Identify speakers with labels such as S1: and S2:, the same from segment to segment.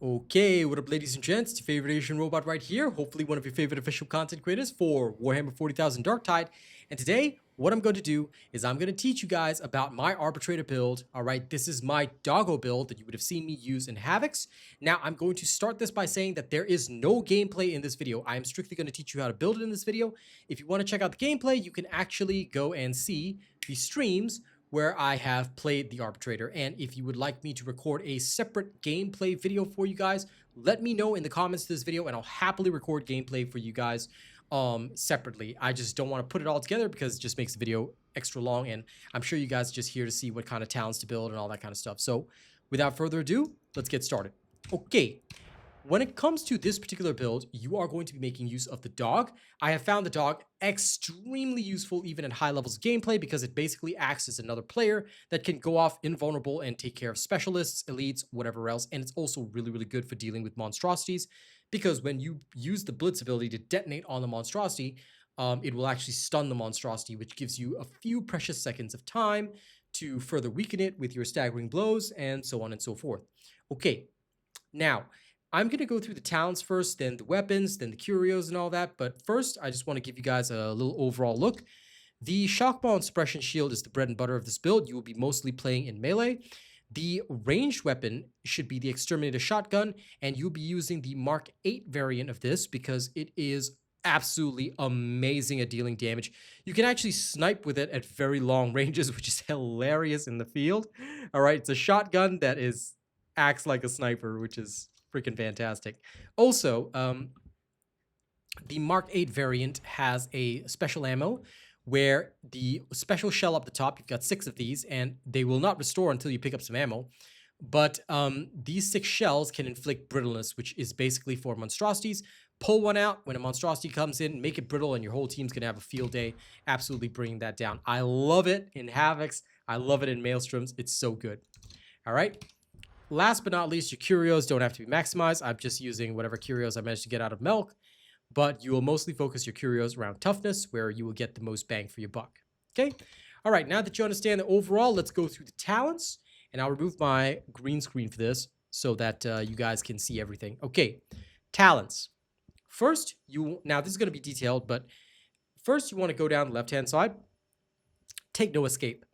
S1: Okay, what up ladies and gents, it's your favorite Asian robot right here, hopefully one of your favorite official content creators for Warhammer 40,000 Darktide, and today, what I'm going to do is I'm going to teach you guys about my Arbitrator build. Alright, this is my Doggo build that you would have seen me use in Havocs. Now, I'm going to start this by saying that there is no gameplay in this video. I am strictly going to teach you how to build it in this video. If you want to check out the gameplay, you can actually go and see the streams where I have played the Arbitrator. And if you would like me to record a separate gameplay video for you guys, let me know in the comments to this video and I'll happily record gameplay for you guys separately. I just don't want to put it all together because it just makes the video extra long, and I'm sure you guys are just here to see what kind of talents to build and all that kind of stuff. So without further ado, let's get started. Okay. When it comes to this particular build, you are going to be making use of the dog. I have found the dog extremely useful even at high levels of gameplay because it basically acts as another player that can go off invulnerable and take care of specialists, elites, whatever else. And it's also really, really good for dealing with monstrosities because when you use the blitz ability to detonate on the monstrosity, it will actually stun the monstrosity, which gives you a few precious seconds of time to further weaken it with your staggering blows and so on and so forth. Okay, now, I'm going to go through the talents first, then the weapons, then the curios and all that. But first, I just want to give you guys a little overall look. The shock ball and suppression shield is the bread and butter of this build. You will be mostly playing in melee. The ranged weapon should be the Exterminator Shotgun, and you'll be using the Mark 8 variant of this because it is absolutely amazing at dealing damage. You can actually snipe with it at very long ranges, which is hilarious in the field. All right, it's a shotgun that acts like a sniper, which is freaking fantastic. Also, the Mark 8 variant has a special ammo where the special shell up the top, you've got 6 of these, and they will not restore until you pick up some ammo. But these 6 shells can inflict brittleness, which is basically for monstrosities. Pull one out when a monstrosity comes in, make it brittle, and your whole team's going to have a field day absolutely bringing that down. I love it in Havocs. I love it in Maelstroms. It's so good. All right. Last but not least, your curios don't have to be maximized. I'm just using whatever curios I managed to get out of Milk, but you will mostly focus your curios around toughness, where you will get the most bang for your buck. Okay? All right, now that you understand the overall, let's go through the talents, and I'll remove my green screen for this so that you guys can see everything. Okay, talents. First, now this is going to be detailed, but first you want to go down the left-hand side. Take no escape.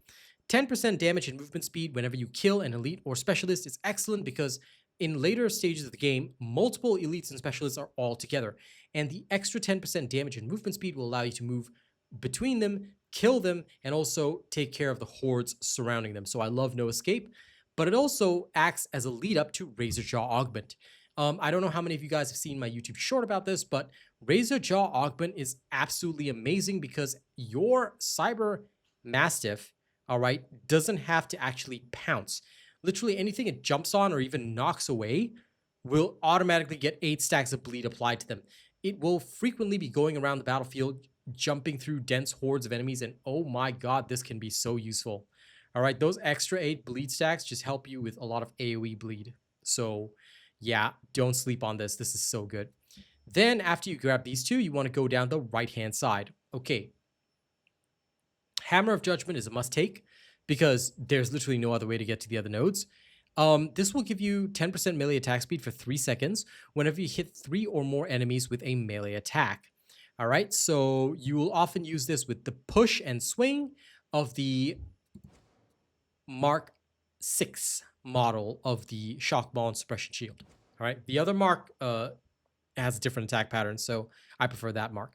S1: 10% damage and movement speed whenever you kill an elite or specialist is excellent because in later stages of the game, multiple elites and specialists are all together. And the extra 10% damage and movement speed will allow you to move between them, kill them, and also take care of the hordes surrounding them. So I love No Escape, but it also acts as a lead up to Razor Jaw Augment. I don't know how many of you guys have seen my YouTube short about this, but Razor Jaw Augment is absolutely amazing because your Cyber Mastiff, all right, doesn't have to actually pounce. Literally anything it jumps on or even knocks away will automatically get 8 stacks of bleed applied to them. It will frequently be going around the battlefield, jumping through dense hordes of enemies, and oh my god, this can be so useful. All right, those extra 8 bleed stacks just help you with a lot of AoE bleed. So yeah, don't sleep on this. This is so good. Then after you grab these two, you want to go down the right-hand side. Okay. Hammer of Judgment is a must-take because there's literally no other way to get to the other nodes. This will give you 10% melee attack speed for 3 seconds whenever you hit 3 or more enemies with a melee attack. All right, so you will often use this with the push and swing of the Mark 6 model of the Shock Ball and Suppression Shield. All right, the other Mark has a different attack pattern, so I prefer that Mark.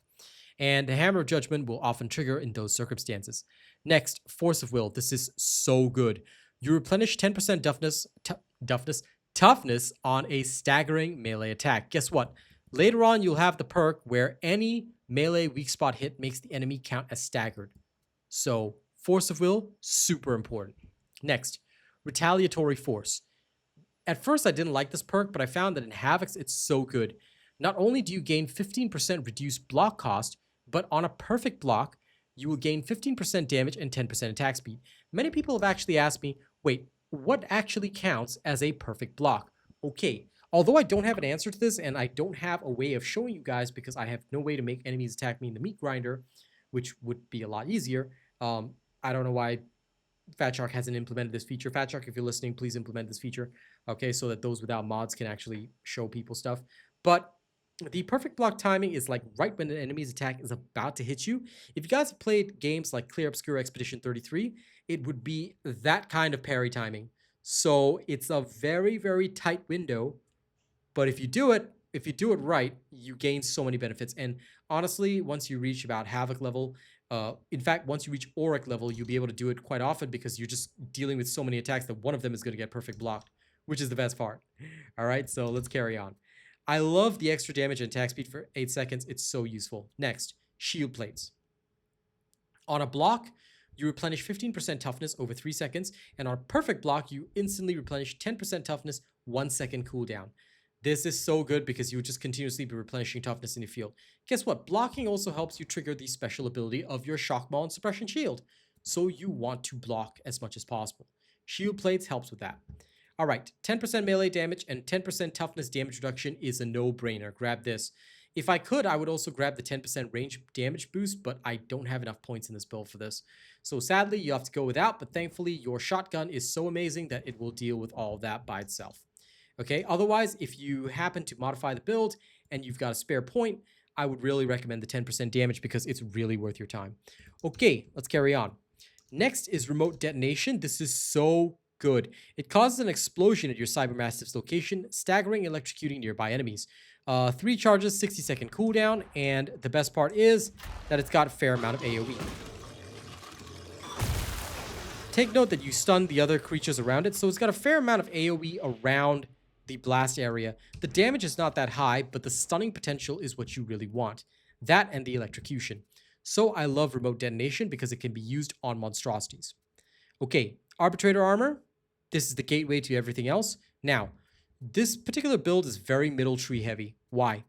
S1: And the Hammer of Judgment will often trigger in those circumstances. Next, Force of Will. This is so good. You replenish 10% toughness on a staggering melee attack. Guess what? Later on, you'll have the perk where any melee weak spot hit makes the enemy count as staggered. So, Force of Will, super important. Next, Retaliatory Force. At first, I didn't like this perk, but I found that in Havocs, it's so good. Not only do you gain 15% reduced block cost, but on a perfect block, you will gain 15% damage and 10% attack speed. Many people have actually asked me, wait, what actually counts as a perfect block? Okay, although I don't have an answer to this, and I don't have a way of showing you guys because I have no way to make enemies attack me in the meat grinder, which would be a lot easier. I don't know why Fat Shark hasn't implemented this feature. Fat Shark, if you're listening, please implement this feature. okay, so that those without mods can actually show people stuff. But the perfect block timing is like right when an enemy's attack is about to hit you. If you guys have played games like Clear Obscure Expedition 33, it would be that kind of parry timing. So it's a very, very tight window, but if you do it right, you gain so many benefits. And honestly, once you reach about Havoc level, in fact, once you reach Auric level, you'll be able to do it quite often because you're just dealing with so many attacks that one of them is going to get perfect blocked, which is the best part. All right, so let's carry on. I love the extra damage and attack speed for 8 seconds. It's so useful. Next, shield plates. On a block, you replenish 15% toughness over 3 seconds, and on a perfect block, you instantly replenish 10% toughness, 1 second cooldown. This is so good because you would just continuously be replenishing toughness in the field. Guess what? Blocking also helps you trigger the special ability of your Shock Maul and Suppression Shield. So you want to block as much as possible. Shield plates helps with that. All right, 10% melee damage and 10% toughness damage reduction is a no-brainer. Grab this. If I could, I would also grab the 10% range damage boost, but I don't have enough points in this build for this. So sadly, you have to go without, but thankfully, your shotgun is so amazing that it will deal with all of that by itself. Okay, otherwise, if you happen to modify the build and you've got a spare point, I would really recommend the 10% damage because it's really worth your time. Okay, let's carry on. Next is remote detonation. This is so good. It causes an explosion at your Cybermastiff's location, staggering and electrocuting nearby enemies. 3 charges, 60-second cooldown, and the best part is that it's got a fair amount of AoE. Take note that you stun the other creatures around it, so it's got a fair amount of AoE around the blast area. The damage is not that high, but the stunning potential is what you really want. That and the electrocution. So I love remote detonation because it can be used on monstrosities. Okay, Arbitrator armor. This is the gateway to everything else. Now, this particular build is very middle tree heavy. Why?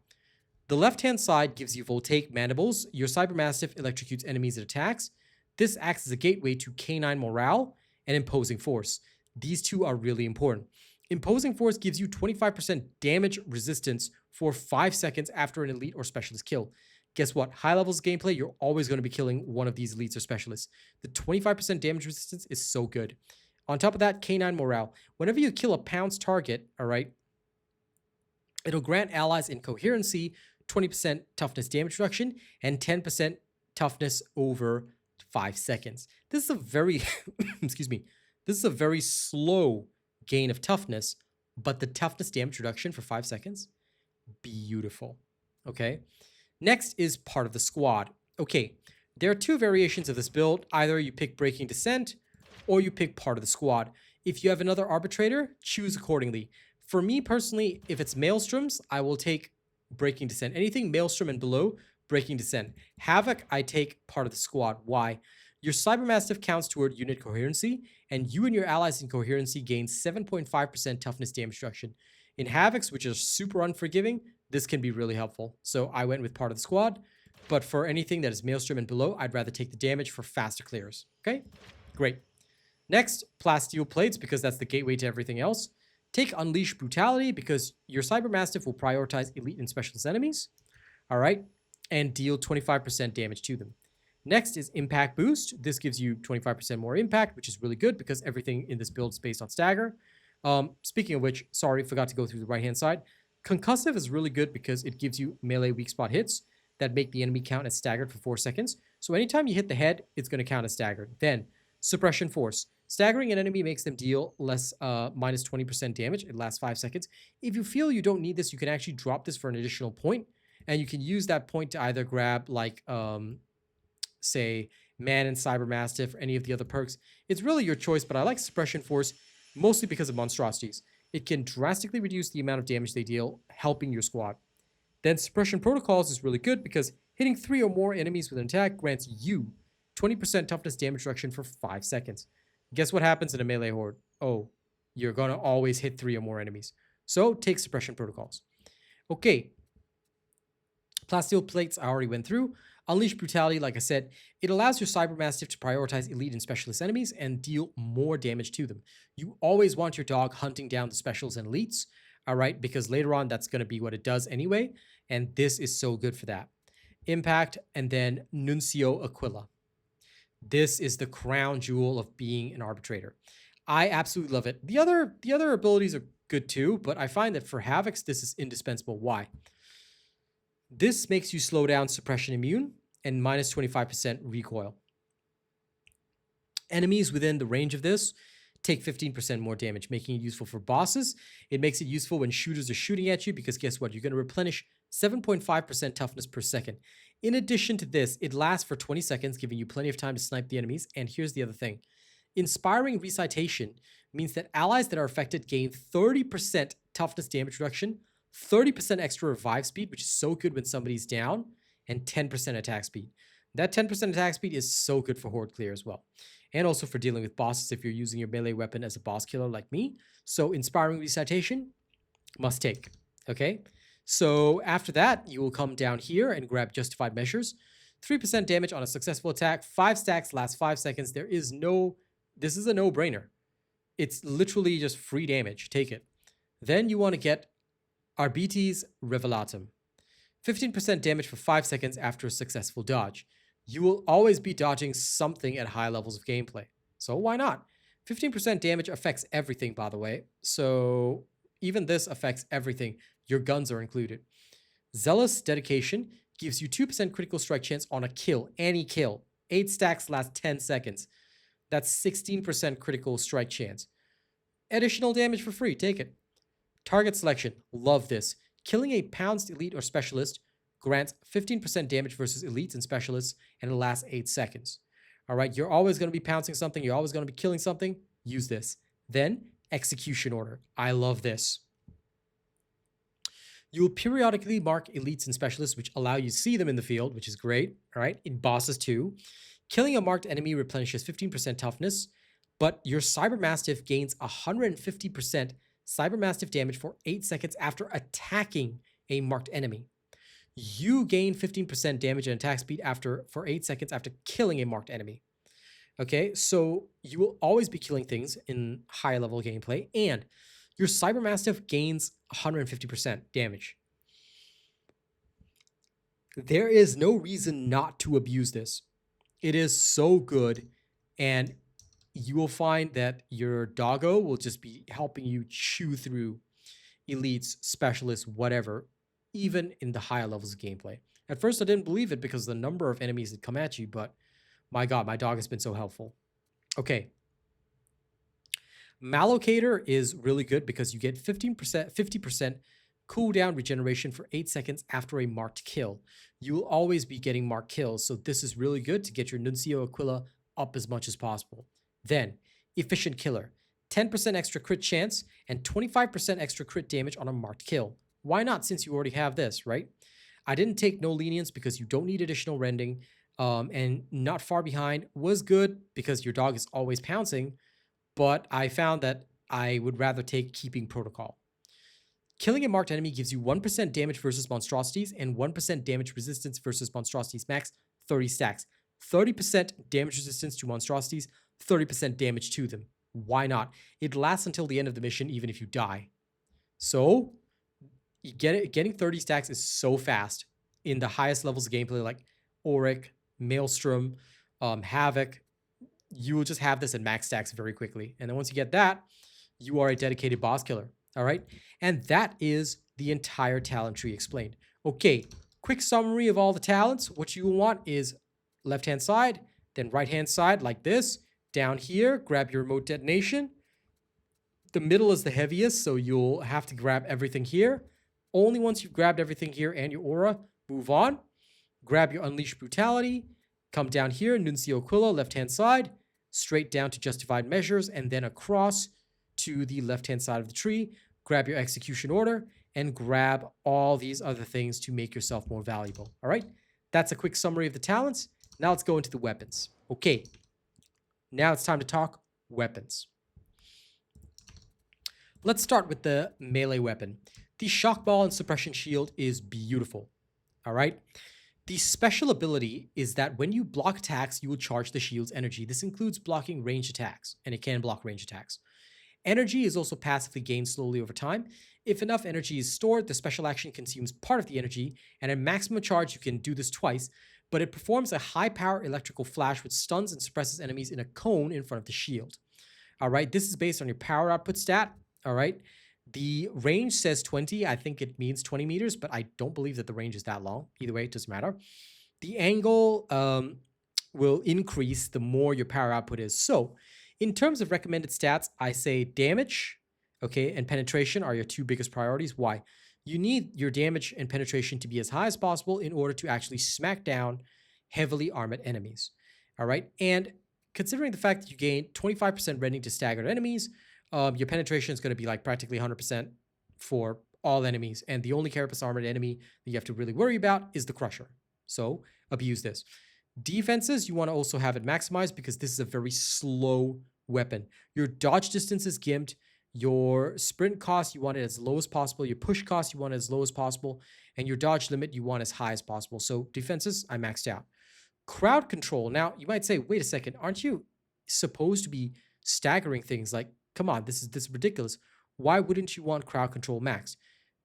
S1: The left-hand side gives you voltaic mandibles. Your Cybermastiff electrocutes enemies it attacks. This acts as a gateway to canine morale and imposing force. These two are really important. Imposing force gives you 25% damage resistance for 5 seconds after an elite or specialist kill. Guess what? High levels of gameplay, you're always going to be killing one of these elites or specialists. The 25% damage resistance is so good. On top of that, canine morale. Whenever you kill a pounced target, all right, it'll grant allies in coherency 20% toughness damage reduction and 10% toughness over 5 seconds. This is a very, excuse me, this is a very slow gain of toughness, but the toughness damage reduction for 5 seconds, beautiful. Okay. Next is part of the squad. Okay, there are 2 variations of this build. Either you pick Breaking Descent or you pick part of the squad. If you have another Arbitrator, choose accordingly. For me personally, if it's Maelstroms, I will take Breaking Descent. Anything Maelstrom and below, Breaking Descent. Havoc, I take part of the squad. Why? Your Cybermastiff counts toward unit coherency, and you and your allies in coherency gain 7.5% toughness damage reduction. In Havocs, which are super unforgiving, this can be really helpful. So I went with part of the squad, but for anything that is Maelstrom and below, I'd rather take the damage for faster clears. Okay, great. Next, plasteel plates, because that's the gateway to everything else. Take Unleash Brutality, because your Cybermastiff will prioritize elite and specialist enemies. All right, and deal 25% damage to them. Next is Impact Boost. This gives you 25% more impact, which is really good because everything in this build is based on stagger. Speaking of which, sorry, forgot to go through the right-hand side. Concussive is really good because it gives you melee weak spot hits that make the enemy count as staggered for 4 seconds. So anytime you hit the head, it's going to count as staggered. Then, Suppression Force. Staggering an enemy makes them deal less minus 20% damage. It lasts 5 seconds. If you feel you don't need this, you can actually drop this for an additional point. And you can use that point to either grab, like, say, Man and Cybermastiff or any of the other perks. It's really your choice, but I like Suppression Force mostly because of monstrosities. It can drastically reduce the amount of damage they deal, helping your squad. Then Suppression Protocols is really good because hitting 3 or more enemies with an attack grants you 20% toughness damage reduction for 5 seconds. Guess what happens in a melee horde? Oh, you're going to always hit 3 or more enemies. So take Suppression Protocols. Okay. Plasteel plates I already went through. Unleash Brutality, like I said, it allows your Cybermastiff to prioritize elite and specialist enemies and deal more damage to them. You always want your dog hunting down the specials and elites, all right, because later on that's going to be what it does anyway, and this is so good for that. Impact, and then Nuncio Aquila. This is the crown jewel of being an Arbitrator. I absolutely love it. The other abilities are good too, but I find that for Havocs, this is indispensable. Why? This makes you slow down suppression immune and minus 25% recoil. Enemies within the range of this take 15% more damage, making it useful for bosses. It makes it useful when shooters are shooting at you because guess what? You're going to replenish 7.5% toughness per second. In addition to this, it lasts for 20 seconds, giving you plenty of time to snipe the enemies. And here's the other thing. Inspiring Recitation means that allies that are affected gain 30% toughness damage reduction, 30% extra revive speed, which is so good when somebody's down, and 10% attack speed. That 10% attack speed is so good for horde clear as well. And also for dealing with bosses if you're using your melee weapon as a boss killer like me. So Inspiring Recitation, must take, okay? So after that, you will come down here and grab Justified Measures. 3% damage on a successful attack, 5 stacks, lasts 5 seconds. This is a no-brainer. It's literally just free damage, take it. Then you want to get Arbitrator Revelatum. 15% damage for 5 seconds after a successful dodge. You will always be dodging something at high levels of gameplay. So why not? 15% damage affects everything, by the way. So even this affects everything. Your guns are included. Zealous Dedication gives you 2% critical strike chance on a kill, any kill. 8 stacks last 10 seconds. That's 16% critical strike chance. Additional damage for free, take it. Target Selection, love this. Killing a pounced elite or specialist grants 15% damage versus elites and specialists, and it lasts 8 seconds. All right, you're always going to be pouncing something. You're always going to be killing something. Use this. Then, Execution Order. I love this. You will periodically mark elites and specialists, which allow you to see them in the field, which is great. All right, in bosses too. Killing a marked enemy replenishes 15% toughness, but your Cybermastiff gains 150% Cybermastiff damage for 8 seconds after attacking a marked enemy. You gain 15% damage and attack speed for 8 seconds after killing a marked enemy. Okay, so you will always be killing things in higher level gameplay, and your Cybermastiff gains 150% damage. There is no reason not to abuse this. It is so good, and you will find that your Doggo will just be helping you chew through elites, specialists, whatever, even in the higher levels of gameplay. At first, I didn't believe it because of the number of enemies that come at you, but my God, my dog has been so helpful. Okay. Mallocator is really good because you get 50% cooldown regeneration for 8 seconds after a marked kill. You will always be getting marked kills, so this is really good to get your Nuncio Aquila up as much as possible. Then, Efficient Killer. 10% extra crit chance and 25% extra crit damage on a marked kill. Why not, since you already have this, right? I didn't take No Lenience because you don't need additional rending, and Not Far Behind was good because your dog is always pouncing, but I found that I would rather take Keeping Protocol. Killing a marked enemy gives you 1% damage versus monstrosities and 1% damage resistance versus monstrosities max, 30 stacks. 30% damage resistance to monstrosities, 30% damage to them. Why not? It lasts until the end of the mission, even if you die. So, getting 30 stacks is so fast in the highest levels of gameplay like Auric, Maelstrom, Havoc. You will just have this at max stacks very quickly. And then once you get that, you are a dedicated boss killer. All right? And that is the entire talent tree explained. Okay, quick summary of all the talents. What you want is left-hand side, then right-hand side like this. Down here, grab your remote detonation. The middle is the heaviest, so you'll have to grab everything here. Only once you've grabbed everything here and your aura, move on. Grab your Unleash Brutality. Come down here, Nuncio Aquila, left-hand side. Straight down to Justified Measures, and then across to the left-hand side of the tree. Grab your Execution Order, and grab all these other things to make yourself more valuable. All right? That's a quick summary of the talents. Now let's go into the weapons. Okay. Now it's time to talk weapons. Let's start with the melee weapon. The Shock Ball and Suppression Shield is beautiful. All right? The special ability is that when you block attacks, you will charge the shield's energy. This includes blocking ranged attacks, and it can block ranged attacks. Energy is also passively gained slowly over time. If enough energy is stored, the special action consumes part of the energy, and at maximum charge, you can do this twice, but it performs a high-power electrical flash which stuns and suppresses enemies in a cone in front of the shield. All right, this is based on your power output stat. All right, The range says 20. I think it means 20 meters, but I don't believe that the range is that long. Either way, it doesn't matter. The angle will increase the more your power output is. So in terms of recommended stats, I say damage, okay, and penetration are your two biggest priorities. Why? You need your damage and penetration to be as high as possible in order to actually smack down heavily armored enemies. All right. And considering the fact that you gain 25% rending to staggered enemies, your penetration is going to be like practically 100% for all enemies. And the only carapace armored enemy that you have to really worry about is the Crusher. So abuse this. Defenses, you want to also have it maximized because this is a very slow weapon. Your dodge distance is gimped. Your sprint cost, you want it as low as possible. Your push cost, you want it as low as possible. And your dodge limit, you want as high as possible. So defenses, I maxed out. Crowd control. Now, you might say, wait a second, aren't you supposed to be staggering things? Like, come on, this is ridiculous. Why wouldn't you want crowd control maxed?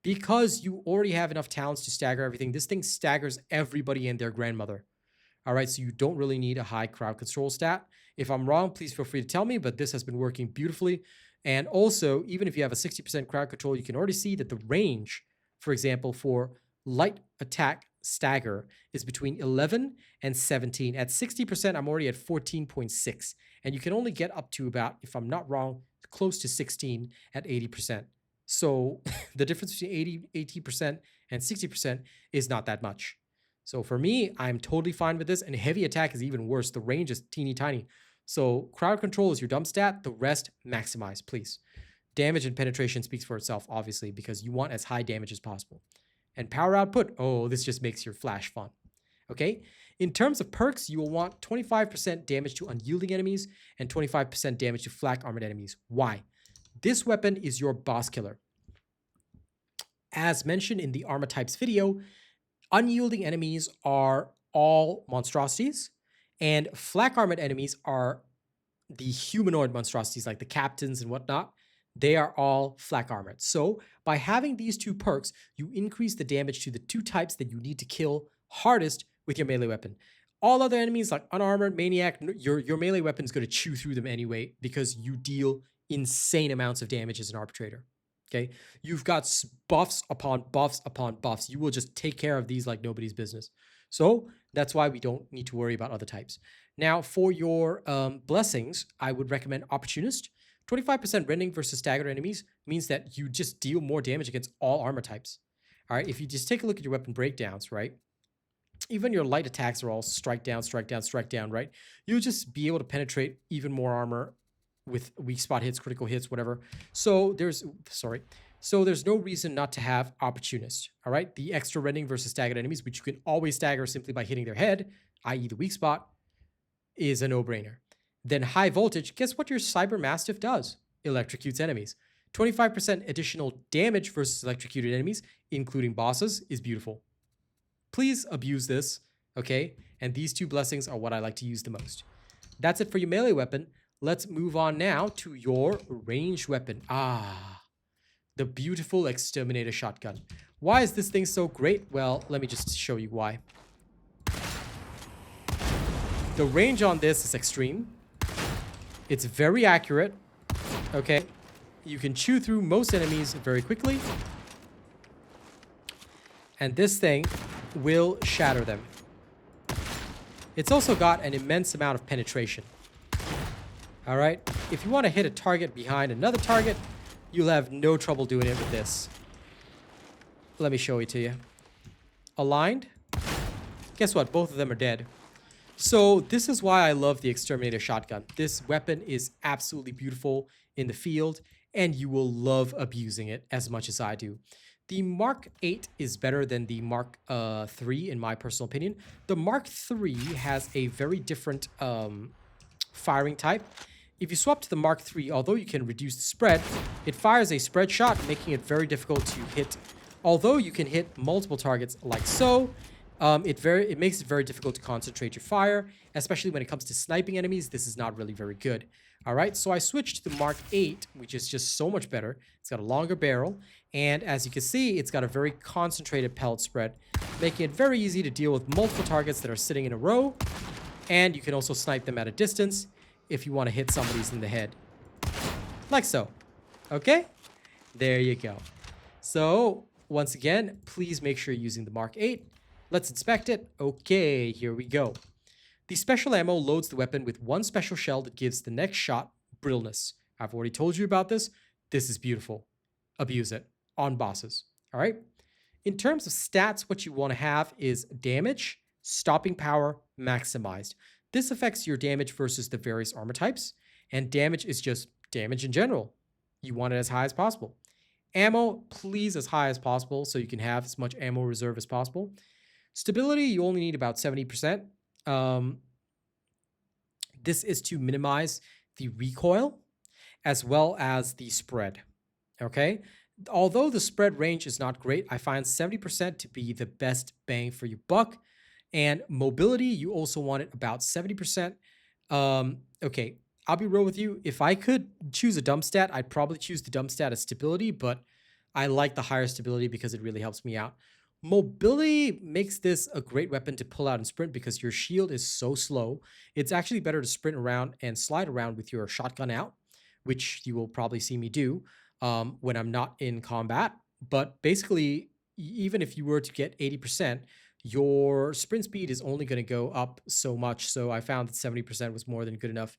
S1: Because you already have enough talents to stagger everything. This thing staggers everybody and their grandmother. All right, so you don't really need a high crowd control stat. If I'm wrong, please feel free to tell me, but this has been working beautifully. And also, even if you have a 60% crowd control, you can already see that the range, for example, for light attack stagger is between 11 and 17. At 60%, I'm already at 14.6. And you can only get up to about, if I'm not wrong, close to 16 at 80%. So the difference between 80% and 60% is not that much. So for me, I'm totally fine with this. And heavy attack is even worse. The range is teeny tiny. So crowd control is your dump stat. The rest, maximize, please. Damage and penetration speaks for itself, obviously, because you want as high damage as possible. And power output, oh, this just makes your flash fun. Okay? In terms of perks, you will want 25% damage to unyielding enemies and 25% damage to flak armored enemies. Why? This weapon is your boss killer. As mentioned in the armor types video, unyielding enemies are all monstrosities, and flak armored enemies are the humanoid monstrosities like the captains and whatnot. They are all flak armored. So by having these two perks, you increase the damage to the two types that you need to kill hardest with your melee weapon. All other enemies like unarmored, maniac, your melee weapon is going to chew through them anyway because you deal insane amounts of damage as an arbitrator. Okay, you've got buffs upon buffs upon buffs. You will just take care of these like nobody's business. So that's why we don't need to worry about other types. Now, for your blessings, I would recommend Opportunist. 25% rending versus staggered enemies means that you just deal more damage against all armor types. All right, if you just take a look at your weapon breakdowns, right? Even your light attacks are all strike down, strike down, strike down, right? You'll just be able to penetrate even more armor with weak spot hits, critical hits, whatever. So there's no reason not to have Opportunist, all right? The extra rending versus staggered enemies, which you can always stagger simply by hitting their head, i.e. the weak spot, is a no-brainer. Then high voltage, guess what your Cyber Mastiff does? Electrocutes enemies. 25% additional damage versus electrocuted enemies, including bosses, is beautiful. Please abuse this, okay? And these two blessings are what I like to use the most. That's it for your melee weapon. Let's move on now to your ranged weapon. The beautiful Exterminator Shotgun. Why is this thing so great? Well, let me just show you why. The range on this is extreme. It's very accurate, okay? You can chew through most enemies very quickly. And this thing will shatter them. It's also got an immense amount of penetration. All right, if you want to hit a target behind another target, you'll have no trouble doing it with this. Let me show it to you. Aligned. Guess what? Both of them are dead. So this is why I love the Exterminator Shotgun. This weapon is absolutely beautiful in the field, and you will love abusing it as much as I do. The Mark 8 is better than the Mark 3 in my personal opinion. The Mark 3 has a very different firing type. If you swap to the Mark III, although you can reduce the spread, it fires a spread shot, making it very difficult to hit. Although you can hit multiple targets like so, it makes it very difficult to concentrate your fire, especially when it comes to sniping enemies. This is not really very good. All right, so I switched to the Mark 8, which is just so much better. It's got a longer barrel, and as you can see, it's got a very concentrated pellet spread, making it very easy to deal with multiple targets that are sitting in a row, and you can also snipe them at a distance if you want to hit somebody's in the head. Like so. Okay? There you go. So once again, please make sure you're using the Mark 8. Let's inspect it. Okay, here we go. The special ammo loads the weapon with one special shell that gives the next shot brittleness. I've already told you about this. This is beautiful. Abuse it on bosses. All right. In terms of stats, what you want to have is damage, stopping power, maximized. This affects your damage versus the various armor types, and damage is just damage in general. You want it as high as possible. Ammo, please, as high as possible so you can have as much ammo reserve as possible. Stability, you only need about 70%. This is to minimize the recoil as well as the spread. Okay? Although the spread range is not great, I find 70% to be the best bang for your buck. And mobility, you also want it about 70%. Okay, I'll be real with you. If I could choose a dumb stat, I'd probably choose the dumb stat as stability, but I like the higher stability because it really helps me out. Mobility makes this a great weapon to pull out and sprint because your shield is so slow. It's actually better to sprint around and slide around with your shotgun out, which you will probably see me do when I'm not in combat. But basically, even if you were to get 80%, your sprint speed is only going to go up so much. So I found that 70% was more than good enough.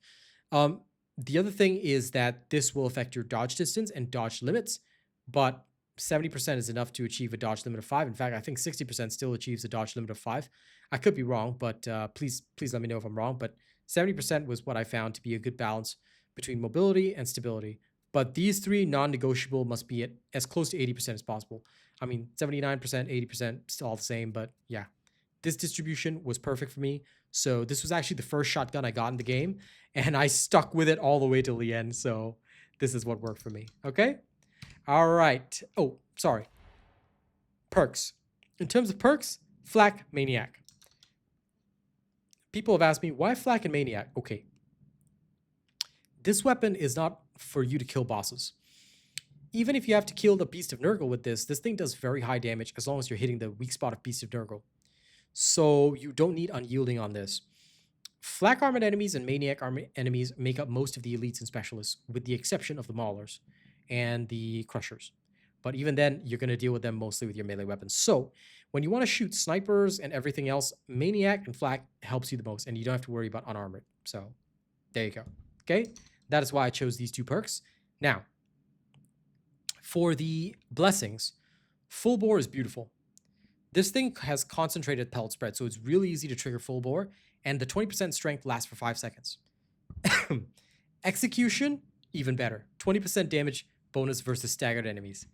S1: The other thing is that this will affect your dodge distance and dodge limits, but 70% is enough to achieve a dodge limit of 5. In fact, I think 60% still achieves a dodge limit of 5. I could be wrong, but please let me know if I'm wrong. But 70% was what I found to be a good balance between mobility and stability. But these three non-negotiable must be at as close to 80% as possible. I mean, 79%, 80%, still all the same, but yeah. This distribution was perfect for me. So this was actually the first shotgun I got in the game, and I stuck with it all the way till the end. So this is what worked for me, okay? All right. Oh, sorry. Perks. In terms of perks, Flak, Maniac. People have asked me, why Flak and Maniac? Okay. This weapon is not for you to kill bosses. Even if you have to kill the Beast of Nurgle with this thing does very high damage as long as you're hitting the weak spot of Beast of Nurgle. So you don't need unyielding on this. Flak armored enemies and Maniac armored enemies make up most of the elites and specialists, with the exception of the Maulers and the Crushers. But even then, you're going to deal with them mostly with your melee weapons. So when you want to shoot snipers and everything else, Maniac and Flak helps you the most, and you don't have to worry about unarmored. So there you go. Okay? That is why I chose these two perks. Now, for the blessings, full bore is beautiful. This thing has concentrated pellet spread, so it's really easy to trigger full bore, and the 20% strength lasts for 5 seconds. Execution, even better. 20% damage bonus versus staggered enemies.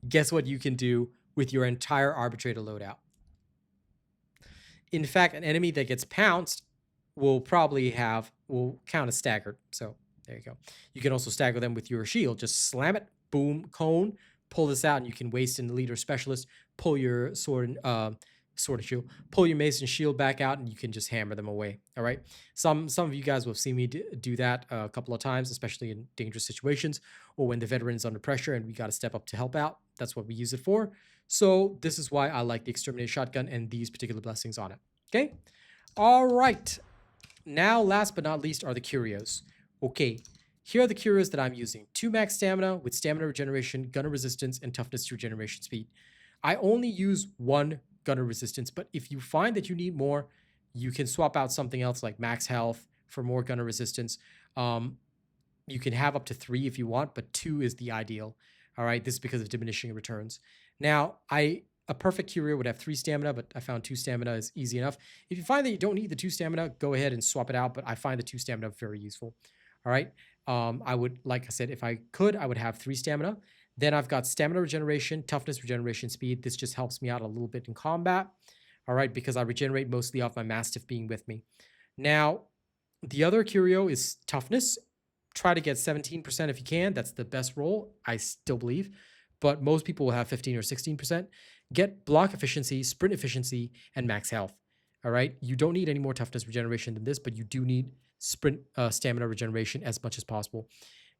S1: Guess what you can do with your entire Arbitrator loadout? In fact, an enemy that gets pounced will count as staggered. So there you go. You can also stagger them with your shield. Just slam it, boom, cone, pull this out, and you can waste an elite or specialist, pull your sword and shield, pull your mace and shield back out, and you can just hammer them away. All right. Some of you guys will have seen me do that a couple of times, especially in dangerous situations or when the veteran is under pressure and we got to step up to help out. That's what we use it for. So this is why I like the Exterminator Shotgun and these particular blessings on it. Okay. All right. Now, last but not least are the Curios. Okay. Here are the Curios that I'm using. 2 max stamina with stamina regeneration, gunner resistance, and toughness to regeneration speed. I only use 1 gunner resistance, but if you find that you need more, you can swap out something else like max health for more gunner resistance. You can have up to 3 if you want, but 2 is the ideal. All right, this is because of diminishing returns. Now, a perfect Curio would have 3 stamina, but I found 2 stamina is easy enough. If you find that you don't need the 2 stamina, go ahead and swap it out, but I find the 2 stamina very useful. All right, I would, like I said, if I could, I would have 3 stamina. Then I've got stamina regeneration, toughness, regeneration, speed. This just helps me out a little bit in combat, all right, because I regenerate mostly off my Mastiff being with me. Now, the other Curio is toughness. Try to get 17% if you can. That's the best roll, I still believe, but most people will have 15 or 16%. Get block efficiency, sprint efficiency, and max health, all right? You don't need any more toughness regeneration than this, but you do need sprint stamina regeneration as much as possible.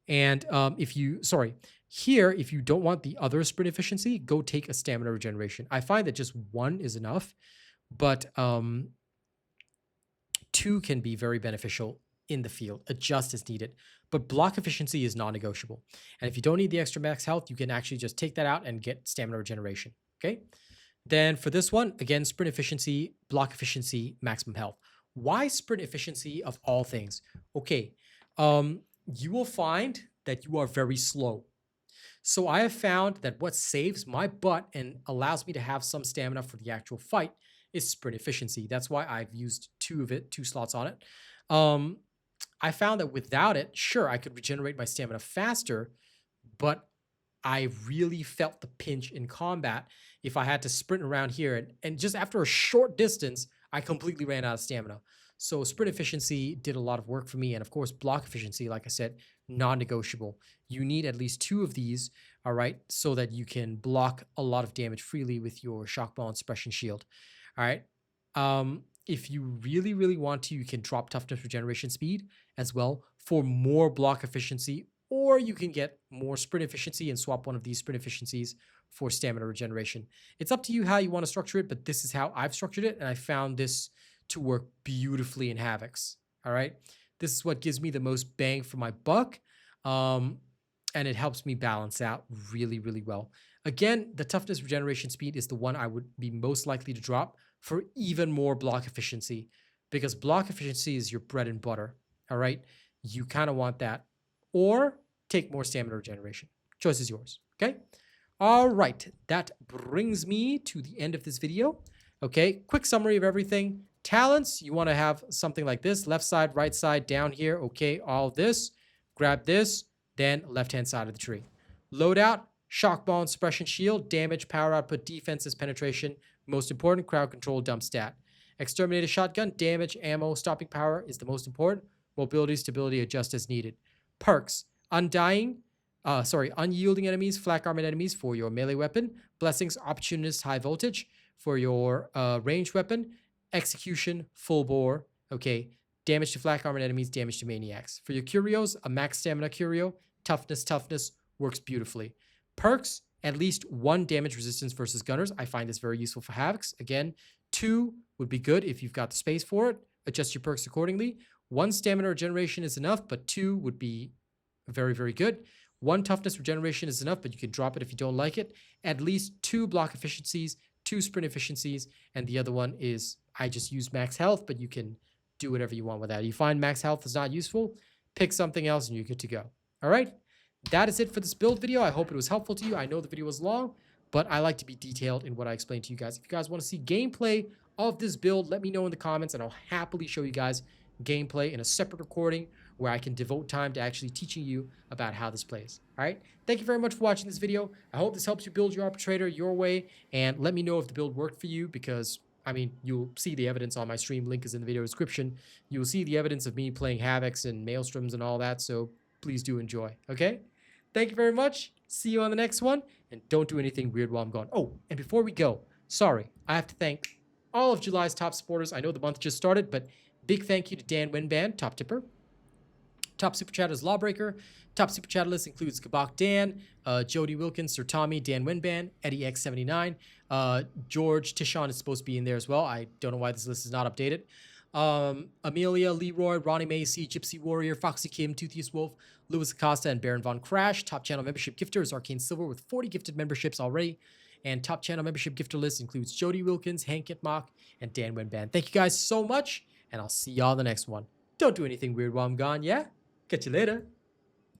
S1: And if you don't want the other sprint efficiency, go take a stamina regeneration. I find that just 1 is enough, but 2 can be very beneficial in the field, adjust as needed. But block efficiency is non-negotiable. And if you don't need the extra max health, you can actually just take that out and get stamina regeneration. Okay. Then for this one, again, sprint efficiency, block efficiency, maximum health. Why sprint efficiency of all things? Okay. You will find that you are very slow. So I have found that what saves my butt and allows me to have some stamina for the actual fight is sprint efficiency. That's why I've used two slots on it. I found that without it, sure, I could regenerate my stamina faster, but I really felt the pinch in combat if I had to sprint around here. And just after a short distance, I completely ran out of stamina. So sprint efficiency did a lot of work for me. And of course, block efficiency, like I said, non-negotiable. You need at least 2 of these, all right, so that you can block a lot of damage freely with your shock ball and suppression shield. All right. If you really, really want to, you can drop toughness regeneration speed as well for more block efficiency, or you can get more sprint efficiency and swap one of these sprint efficiencies for stamina regeneration. It's up to you how you want to structure it, but this is how I've structured it, and I found this to work beautifully in Havocs. All right. This is what gives me the most bang for my buck, and it helps me balance out really, really well. Again, the toughness regeneration speed is the one I would be most likely to drop for even more block efficiency, because block efficiency is your bread and butter. All right. You kind of want that, or take more stamina regeneration. Choice is yours. Okay. All right. That brings me to the end of this video. Okay. Quick summary of everything. Talents, you want to have something like this: left side, right side, down here. Okay. All this, grab this, then left-hand side of the tree. Loadout, shock ball and suppression shield, damage, power output, defenses, penetration. Most important, crowd control, dump stat. Exterminator shotgun, damage, ammo, stopping power is the most important. Mobility, stability, adjust as needed. Perks, unyielding enemies, flak armored enemies for your melee weapon. Blessings, opportunist, high voltage for your ranged weapon. Execution, full bore. Okay. Damage to flak armored enemies, damage to maniacs. For your curios, a max stamina curio. Toughness works beautifully. Perks, at least 1 damage resistance versus gunners. I find this very useful for Havocs. Again, 2 would be good if you've got the space for it. Adjust your perks accordingly. 1 stamina regeneration is enough, but 2 would be very, very good. 1 toughness regeneration is enough, but you can drop it if you don't like it. At least 2 block efficiencies, 2 sprint efficiencies, and the other one is I just use max health, but you can do whatever you want with that. You find max health is not useful, pick something else and you're good to go. All right. That is it for this build video. I hope it was helpful to you. I know the video was long, but I like to be detailed in what I explain to you guys. If you guys want to see gameplay of this build, let me know in the comments and I'll happily show you guys gameplay in a separate recording where I can devote time to actually teaching you about how this plays. All right. Thank you very much for watching this video. I hope this helps you build your Arbitrator your way, and let me know if the build worked for you, because I mean, you'll see the evidence on my stream. Link is in the video description. You will see the evidence of me playing Havocs and Maelstroms and all that, so please do enjoy, okay? Thank you very much. See you on the next one, and don't do anything weird while I'm gone. Oh, and before we go, sorry, I have to thank all of July's top supporters. I know the month just started, but big thank you to Dan Winban, top tipper. Top Super Chatter is Lawbreaker. Top Super Chatter list includes Kabak Dan, Jody Wilkins, Sir Tommy, Dan Winban, Eddie X79. George Tishon is supposed to be in there as well. I don't know why this list is not updated. Amelia, Leroy, Ronnie Macy, Gypsy Warrior, Foxy Kim, Toothiest Wolf, Louis Acosta, and Baron Von Crash. Top channel membership gifter is Arcane Silver with 40 gifted memberships already. And top channel membership gifter list includes Jody Wilkins, Hank Itmock, and Dan Winban. Thank you guys so much, and I'll see y'all in the next one. Don't do anything weird while I'm gone, yeah? Catch you later.